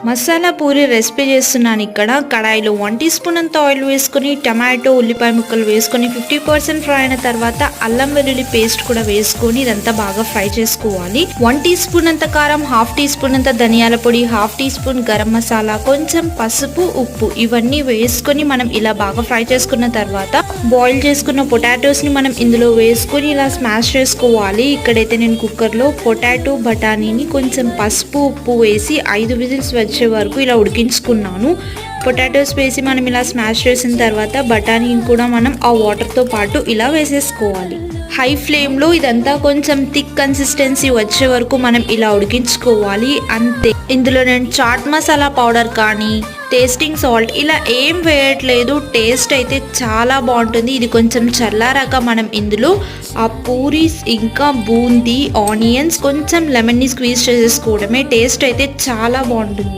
Masala puri recipe చేస్తున్నాను. ఇక్కడ కడాయిలో 1 టీ స్పూన్ అంత ఆయిల్ వేసుకొని టమాటో ఉల్లిపాయ ముక్కలు వేసుకొని 50% ఫ్రై అయిన తర్వాత అల్లం వెల్లుల్లి పేస్ట్ కూడా వేసుకొని ఇదంతా బాగా ఫ్రై చేసుకోవాలి. 1 టీ స్పూన్ అంత కారం, 1/2 టీ స్పూన్ అంత ధనియాల పొడి, 1/2 టీ స్పూన్ గరం మసాలా, కొంచెం పసుపు, ఉప్పు ఇవన్నీ వేసుకొని మనం ఇలా బాగా ఫ్రై చేసుకున్న తర్వాత బాయిల్ చేసుకున్న పొటాటోస్ ని మనం ఇందులో వేసుకొని ఇలా స్మాష్ చేసుకోవాలి. ఇక్కడైతే నేను కుక్కర్ లో పొటాటో బఠానీని కొంచెం పసుపు ఉప్పు వేసి 5 విజిల్స్ వచ్చే వరకు ఇలా ఉడికించుకున్నాను. పొటాటోస్ వేసి మనం ఇలా స్మాష్ చేసిన తర్వాత బఠానీని కూడా మనం ఆ వాటర్తో పాటు ఇలా వేసేసుకోవాలి. హై ఫ్లేమ్లో ఇదంతా కొంచెం థిక్ కన్సిస్టెన్సీ వచ్చే వరకు మనం ఇలా ఉడికించుకోవాలి. అంతే. ఇందులో నేను చాట్ మసాలా పౌడర్ కానీ టేస్టింగ్ సాల్ట్ ఇలా ఏం వేయట్లేదు. టేస్ట్ అయితే చాలా బాగుంటుంది. ఇది కొంచెం చల్లారాక మనం ఇందులో ఆ పూరీస్ ఇంకా బూందీ, ఆనియన్స్, కొంచెం లెమన్ని స్క్వీజ్ చేసేసుకోవడమే. టేస్ట్ అయితే చాలా బాగుంటుంది.